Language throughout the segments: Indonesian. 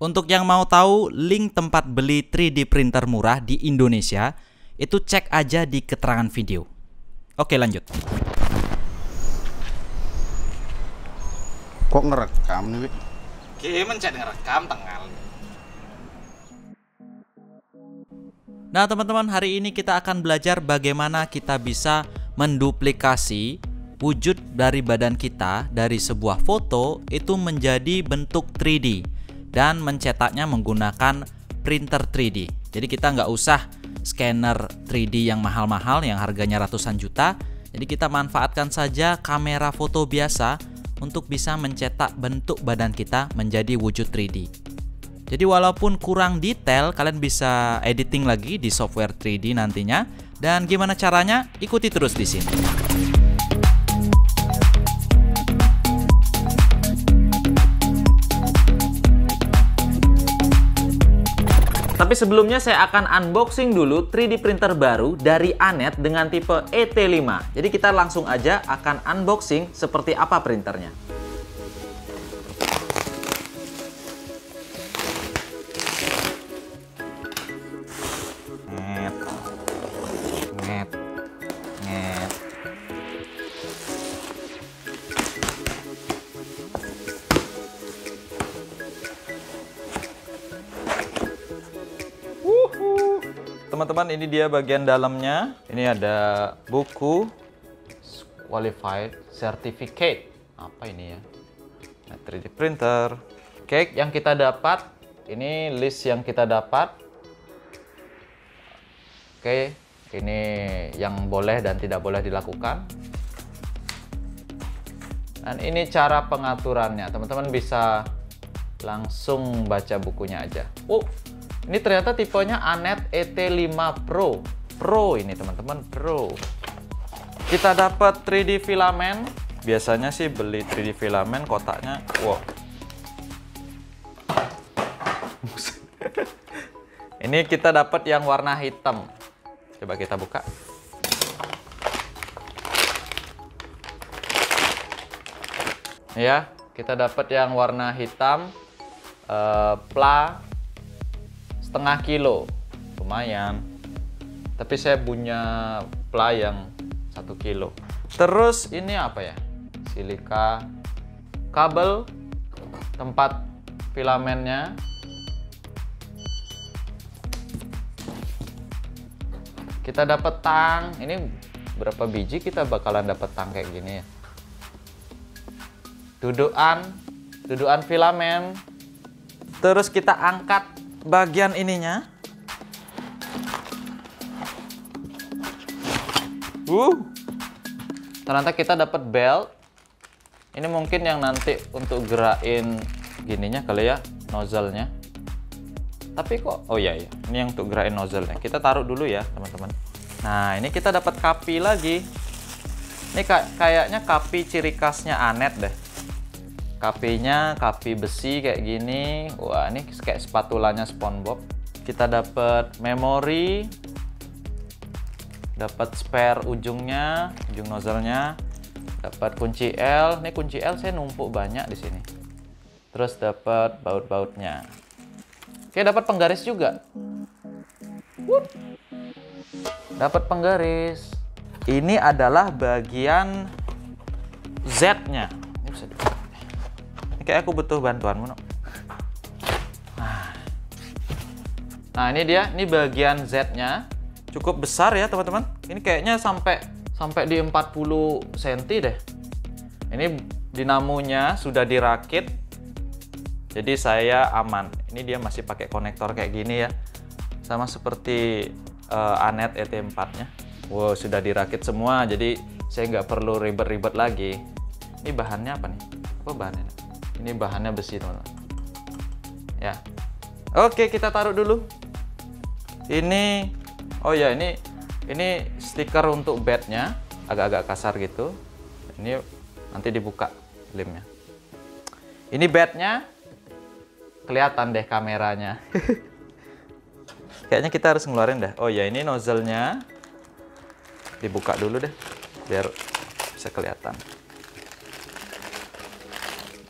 Untuk yang mau tahu link tempat beli 3D printer murah di Indonesia, itu cek aja di keterangan video. Oke, lanjut. Kok ngerekam nih, Wi? Oke, mencet ngerekam tengah. Nah, teman-teman, hari ini kita akan belajar bagaimana kita bisa menduplikasi wujud dari badan kita dari sebuah foto itu menjadi bentuk 3D dan mencetaknya menggunakan printer 3D. Jadi kita nggak usah scanner 3D yang mahal-mahal yang harganya ratusan juta. Jadi kita manfaatkan saja kamera foto biasa untuk bisa mencetak bentuk badan kita menjadi wujud 3D. Jadi walaupun kurang detail, kalian bisa editing lagi di software 3D nantinya. Dan gimana caranya? Ikuti terus di sini. Tapi sebelumnya saya akan unboxing dulu 3D printer baru dari Anet dengan tipe ET5. Jadi kita langsung aja akan unboxing seperti apa printernya. Teman-teman, ini dia bagian dalamnya. Ini ada buku Qualified Certificate. Apa ini ya? 3D printer. Oke, yang kita dapat. Ini list yang kita dapat. Oke, ini yang boleh dan tidak boleh dilakukan. Dan ini cara pengaturannya. Teman-teman bisa langsung baca bukunya aja. Ini ternyata tipenya Anet ET5 Pro. Pro ini teman-teman, Pro. Kita dapat 3D filament. Biasanya sih beli 3D filament kotaknya. Wow. Ini kita dapat yang warna hitam. Coba kita buka. Ya, kita dapat yang warna hitam. Pla setengah kilo, lumayan. Tapi saya punya pla yang 1 kilo. Terus ini apa ya? Silika, kabel, tempat filamennya. Kita dapat tang. Ini berapa biji kita bakalan dapat tang kayak gini ya? Dudukan filamen. Terus kita angkat bagian ininya. Ternyata kita dapat belt. Ini mungkin yang nanti untuk gerakin gininya kali ya, nozzle-nya. Tapi kok, oh iya, ini yang untuk gerakin nozzle-nya. Kita taruh dulu ya, teman-teman. Nah, ini kita dapat kapi lagi. Ini kayaknya kapi ciri khasnya Anet deh. Kapinya kapi besi kayak gini. Wah, ini kayak spatulanya SpongeBob. Kita dapat memori, dapat spare ujungnya, ujung nozzle-nya, dapat kunci L. Ini kunci L saya numpuk banyak di sini. Terus dapat baut-bautnya. Oke, dapat penggaris juga. Dapat penggaris. Ini adalah bagian Z-nya. Ini bisa dibuka. Kayak aku butuh bantuanmu, no. Nah, ini dia, ini bagian Z-nya. Cukup besar ya, teman-teman. Ini kayaknya sampai di 40 cm deh. Ini dinamonya sudah dirakit. Jadi saya aman. Ini dia masih pakai konektor kayak gini ya. Sama seperti Anet ET4-nya. Wow, sudah dirakit semua. Jadi saya nggak perlu ribet-ribet lagi. Ini bahannya apa nih? Apa bahannya? Ini bahannya besi, teman-teman. Ya. Oke, kita taruh dulu. Ini, oh ya, ini stiker untuk bednya, agak-agak kasar gitu. Ini nanti dibuka lemnya. Ini bednya, kelihatan deh kameranya. Kayaknya kita harus ngeluarin dah. Oh ya, ini nozzle-nya. Dibuka dulu deh, biar bisa kelihatan.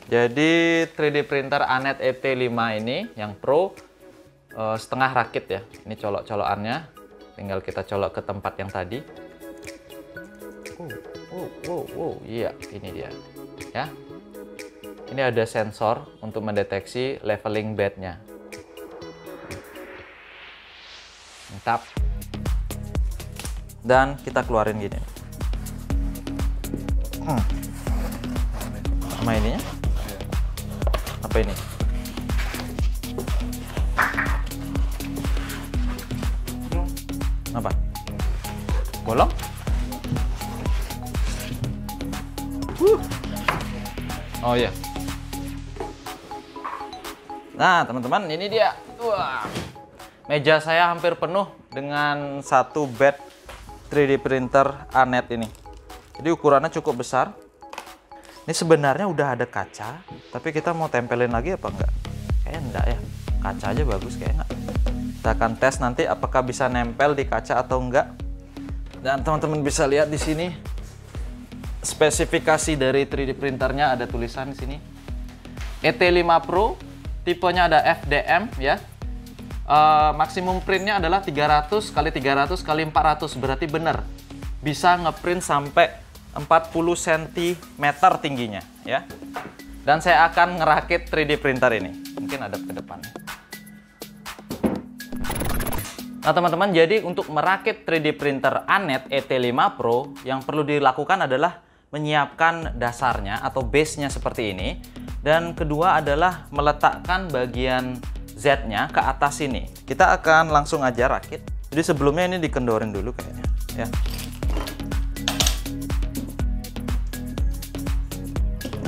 Jadi 3D printer Anet ET5 ini yang Pro setengah rakit ya. Ini colok-colokannya, tinggal kita colok ke tempat yang tadi. Iya, ini dia. Ya, ini ada sensor untuk mendeteksi leveling bednya. Mantap. Dan kita keluarin gini. Sama ininya? Apa ini? Apa? Bolong? Oh iya. Nah, teman-teman, ini dia. Wah. Meja saya hampir penuh dengan satu bed 3D printer Anet ini. Jadi ukurannya cukup besar. Ini sebenarnya udah ada kaca, tapi kita mau tempelin lagi apa enggak? Kayaknya enggak ya. Kaca aja bagus kayaknya enggak. Kita akan tes nanti apakah bisa nempel di kaca atau enggak. Dan teman-teman bisa lihat di sini spesifikasi dari 3D printernya, ada tulisan di sini. ET5 Pro, tipenya ada FDM ya. Maksimum printnya adalah 300 x 300 x 400, berarti benar bisa ngeprint sampai 40 cm tingginya ya. Dan saya akan ngerakit 3D printer ini. Mungkin ada ke depan. Nah teman-teman, jadi untuk merakit 3D printer Anet ET5 Pro, yang perlu dilakukan adalah menyiapkan dasarnya atau base-nya seperti ini. Dan kedua adalah meletakkan bagian Z-nya ke atas sini. Kita akan langsung aja rakit. Jadi sebelumnya ini dikendorin dulu kayaknya ya.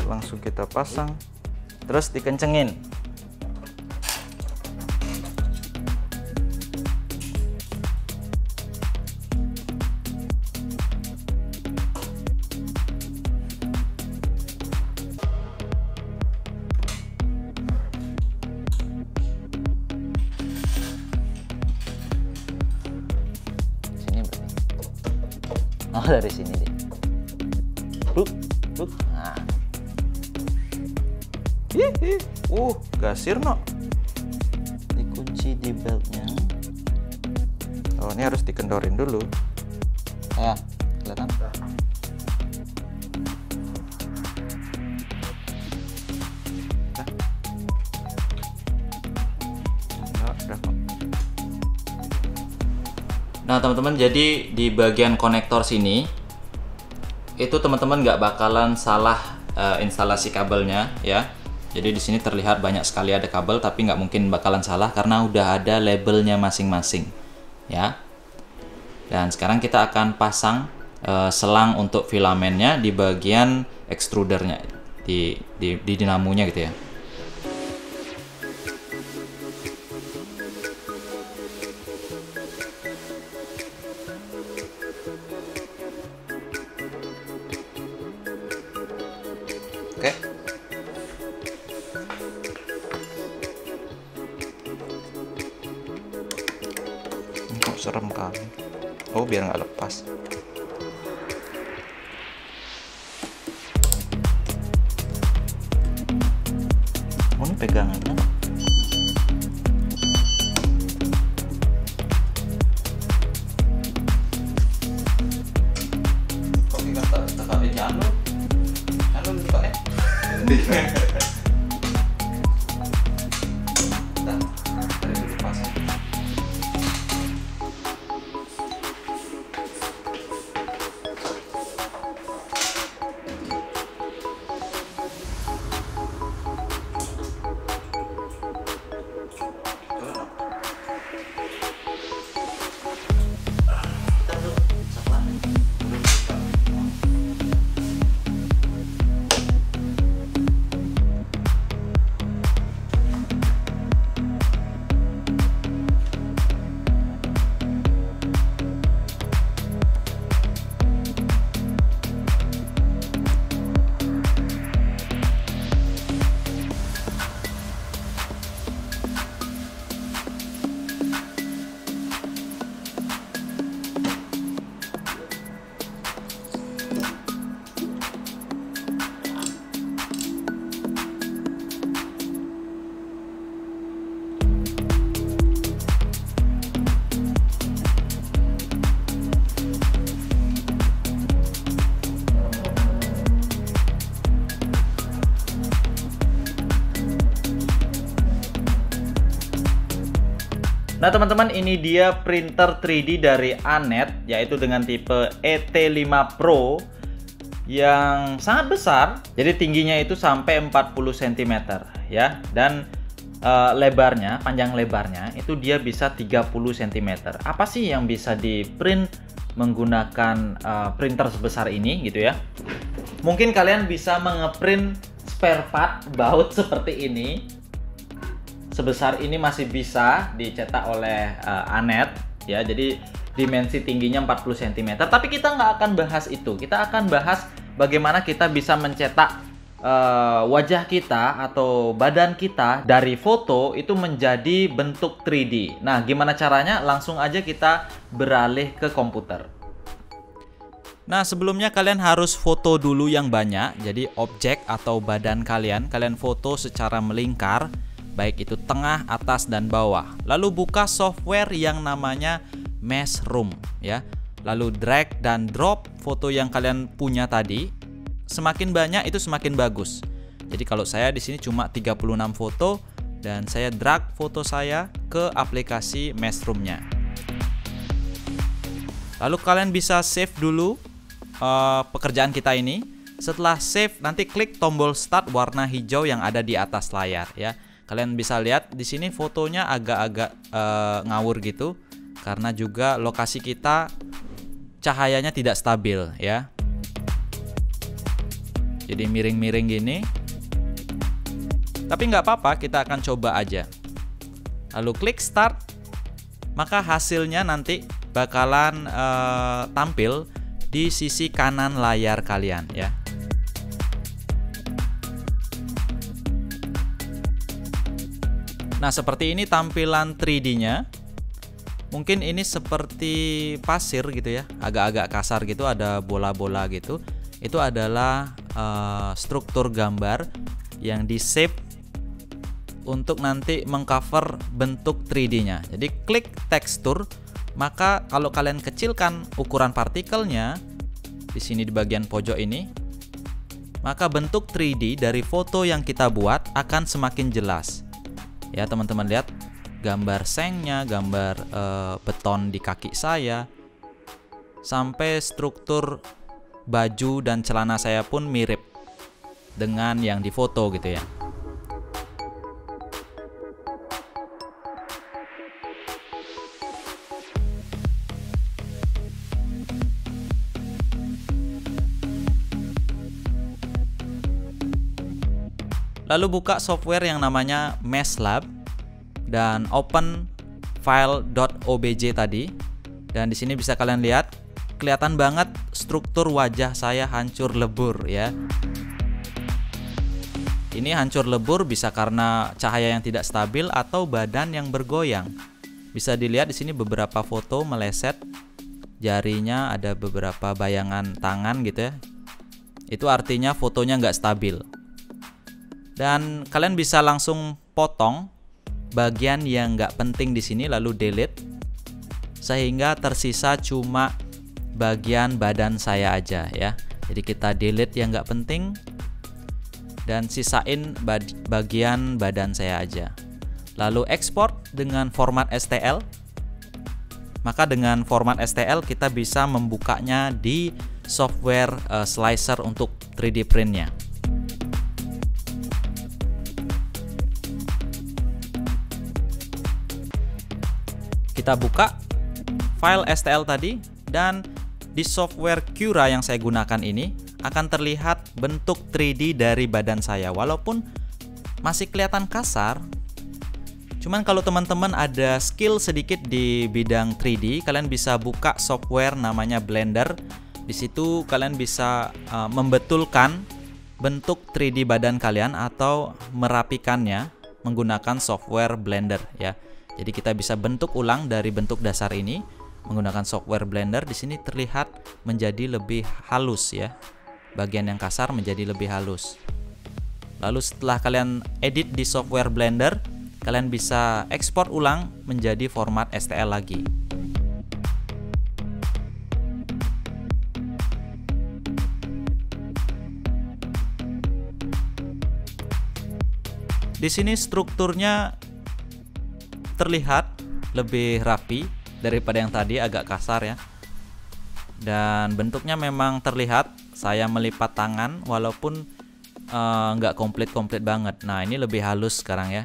Langsung kita pasang, terus dikencengin. Sini berarti. Oh, dari sini deh. Buk. Nah. Gasir no. Dikunci di beltnya. Oh, ini harus dikendorin dulu. Ya, kelihatan? Nah, teman-teman, jadi di bagian konektor sini itu teman-teman nggak bakalan salah instalasi kabelnya ya. Jadi di sini terlihat banyak sekali ada kabel, tapi nggak mungkin bakalan salah karena udah ada labelnya masing-masing ya. Dan sekarang kita akan pasang selang untuk filamennya di bagian extrudernya, di dinamonya gitu ya. Oke. Kok serem kali. Oh, biar nggak lepas. Oh, ini pegangannya. Kok kita tetap di jalur? Jalur juga ya? Nah teman-teman, ini dia printer 3D dari Anet, yaitu dengan tipe ET5 Pro yang sangat besar. Jadi tingginya itu sampai 40 cm ya, dan lebarnya, panjang lebarnya itu dia bisa 30 cm. Apa sih yang bisa di print menggunakan printer sebesar ini gitu ya? Mungkin kalian bisa mengeprint spare part baut seperti ini. Sebesar ini masih bisa dicetak oleh Anet ya, jadi dimensi tingginya 40 cm. Tapi kita nggak akan bahas itu. Kita akan bahas bagaimana kita bisa mencetak wajah kita atau badan kita dari foto itu menjadi bentuk 3D. Nah, gimana caranya? Langsung aja kita beralih ke komputer. Nah, sebelumnya kalian harus foto dulu yang banyak. Jadi objek atau badan kalian foto secara melingkar, baik itu tengah, atas, dan bawah. Lalu buka software yang namanya Mesh Room ya. Lalu drag dan drop foto yang kalian punya tadi. Semakin banyak itu semakin bagus. Jadi kalau saya di sini cuma 36 foto dan saya drag foto saya ke aplikasi Mesh Room-nya. Lalu kalian bisa save dulu pekerjaan kita ini. Setelah save, nanti klik tombol start warna hijau yang ada di atas layar ya. Kalian bisa lihat di sini fotonya agak-agak ngawur gitu karena juga lokasi kita cahayanya tidak stabil ya. Jadi miring-miring gini. Tapi nggak apa-apa, kita akan coba aja. Lalu klik start, maka hasilnya nanti bakalan tampil di sisi kanan layar kalian ya. Nah, seperti ini tampilan 3D-nya. Mungkin ini seperti pasir gitu ya, agak-agak kasar gitu, ada bola-bola gitu. Itu adalah struktur gambar yang di-save untuk nanti mengcover bentuk 3D-nya. Jadi klik tekstur, maka kalau kalian kecilkan ukuran partikelnya di sini di bagian pojok ini, maka bentuk 3D dari foto yang kita buat akan semakin jelas. Ya teman-teman, lihat gambar sengnya, gambar beton di kaki saya, sampai struktur baju dan celana saya pun mirip dengan yang difoto gitu ya. Lalu buka software yang namanya MeshLab dan open file.obj tadi. Dan di sini bisa kalian lihat, kelihatan banget struktur wajah saya hancur lebur ya. Ini hancur lebur bisa karena cahaya yang tidak stabil atau badan yang bergoyang. Bisa dilihat di sini beberapa foto meleset, jarinya ada beberapa bayangan tangan gitu ya. Itu artinya fotonya nggak stabil. Dan kalian bisa langsung potong bagian yang nggak penting di sini lalu delete, sehingga tersisa cuma bagian badan saya aja ya. Jadi kita delete yang nggak penting dan sisain bagian badan saya aja. Lalu export dengan format STL. Maka dengan format STL kita bisa membukanya di software slicer untuk 3D printnya. Kita buka file STL tadi, dan di software Cura yang saya gunakan ini akan terlihat bentuk 3D dari badan saya. Walaupun masih kelihatan kasar, cuman kalau teman-teman ada skill sedikit di bidang 3D, kalian bisa buka software namanya Blender. Di situ kalian bisa membetulkan bentuk 3D badan kalian atau merapikannya menggunakan software Blender ya. Jadi kita bisa bentuk ulang dari bentuk dasar ini menggunakan software Blender. Di sini terlihat menjadi lebih halus ya. Bagian yang kasar menjadi lebih halus. Lalu setelah kalian edit di software Blender, kalian bisa ekspor ulang menjadi format STL lagi. Di sini strukturnya terlihat lebih rapi daripada yang tadi, agak kasar ya. Dan bentuknya memang terlihat saya melipat tangan walaupun nggak komplit banget. Nah, ini lebih halus sekarang ya.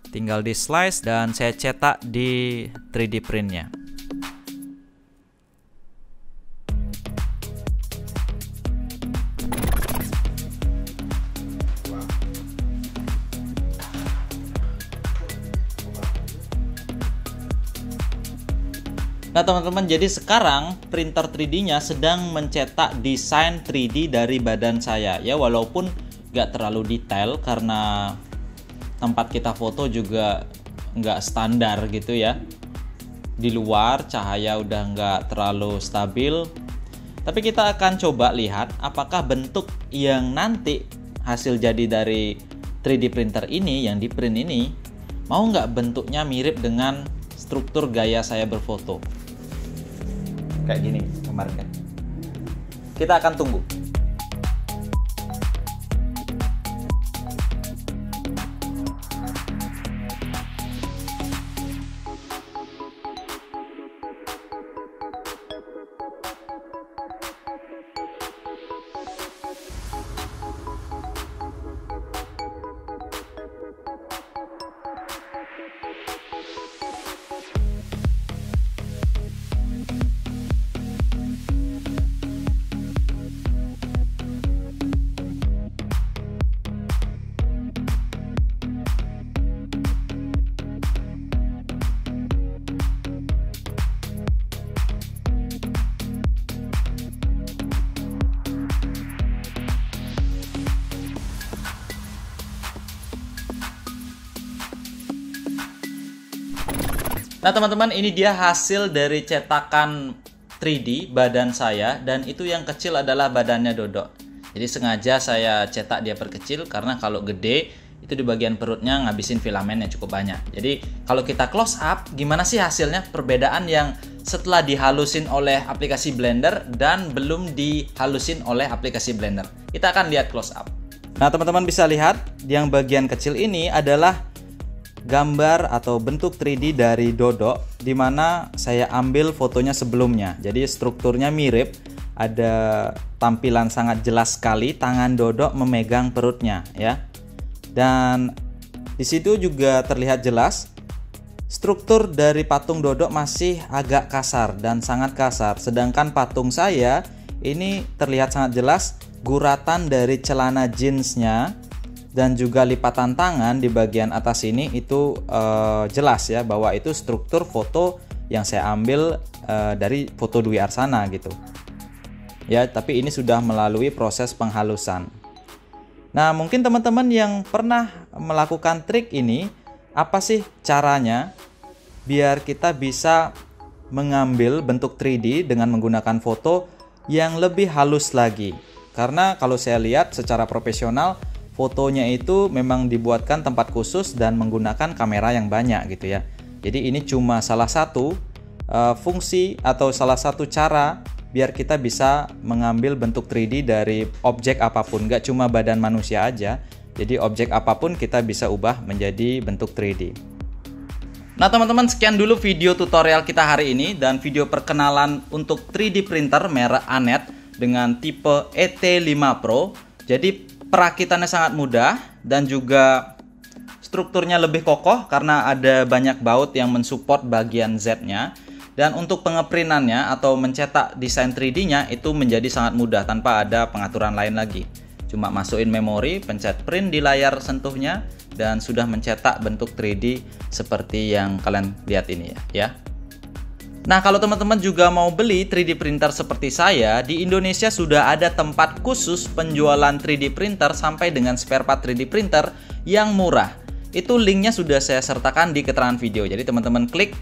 Tinggal di slice dan saya cetak di 3D printnya. Nah teman-teman, jadi sekarang printer 3D-nya sedang mencetak desain 3D dari badan saya ya, walaupun nggak terlalu detail karena tempat kita foto juga nggak standar gitu ya. Di luar cahaya udah nggak terlalu stabil, tapi kita akan coba lihat apakah bentuk yang nanti hasil jadi dari 3D printer ini, yang di print ini, mau nggak bentuknya mirip dengan struktur gaya saya berfoto. Kayak gini kemarin kan. Kita akan tunggu. Nah teman-teman, ini dia hasil dari cetakan 3D badan saya, dan itu yang kecil adalah badannya Dodok. Jadi sengaja saya cetak dia perkecil karena kalau gede itu di bagian perutnya ngabisin filamen yang cukup banyak. Jadi kalau kita close up, gimana sih hasilnya? Perbedaan yang setelah dihalusin oleh aplikasi Blender dan belum dihalusin oleh aplikasi Blender. Kita akan lihat close up. Nah teman-teman bisa lihat yang bagian kecil ini adalah gambar atau bentuk 3D dari Dodok, dimana saya ambil fotonya sebelumnya. Jadi strukturnya mirip, ada tampilan sangat jelas sekali tangan Dodok memegang perutnya ya. Dan di situ juga terlihat jelas struktur dari patung Dodok masih agak kasar dan sangat kasar, sedangkan patung saya ini terlihat sangat jelas guratan dari celana jeansnya. Dan juga lipatan tangan di bagian atas ini itu jelas ya bahwa itu struktur foto yang saya ambil dari foto Dwi Arsana gitu. Ya, tapi ini sudah melalui proses penghalusan. Nah, mungkin teman-teman yang pernah melakukan trik ini, apa sih caranya biar kita bisa mengambil bentuk 3D dengan menggunakan foto yang lebih halus lagi? Karena kalau saya lihat secara profesional, fotonya itu memang dibuatkan tempat khusus dan menggunakan kamera yang banyak gitu ya. Jadi ini cuma salah satu fungsi atau salah satu cara biar kita bisa mengambil bentuk 3D dari objek apapun, nggak cuma badan manusia aja. Jadi objek apapun kita bisa ubah menjadi bentuk 3D. Nah teman-teman, sekian dulu video tutorial kita hari ini dan video perkenalan untuk 3D printer merek Anet dengan tipe ET5 Pro. Jadi perakitannya sangat mudah dan juga strukturnya lebih kokoh karena ada banyak baut yang mensupport bagian Z-nya. Dan untuk pengeprintannya atau mencetak desain 3D-nya itu menjadi sangat mudah tanpa ada pengaturan lain lagi. Cuma masukin memori, pencet print di layar sentuhnya dan sudah mencetak bentuk 3D seperti yang kalian lihat ini ya. Nah, kalau teman-teman juga mau beli 3D printer seperti saya, di Indonesia sudah ada tempat khusus penjualan 3D printer sampai dengan spare part 3D printer yang murah. Itu linknya sudah saya sertakan di keterangan video. Jadi teman-teman klik,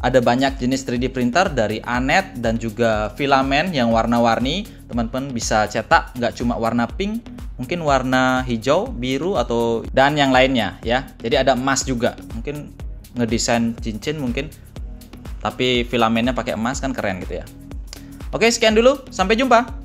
ada banyak jenis 3D printer dari Anet dan juga filamen yang warna-warni. Teman-teman bisa cetak nggak cuma warna pink, mungkin warna hijau, biru, atau dan yang lainnya ya. Jadi ada emas juga, mungkin ngedesain cincin mungkin. Tapi filamennya pakai emas kan keren gitu ya. Oke, sekian dulu. Sampai jumpa.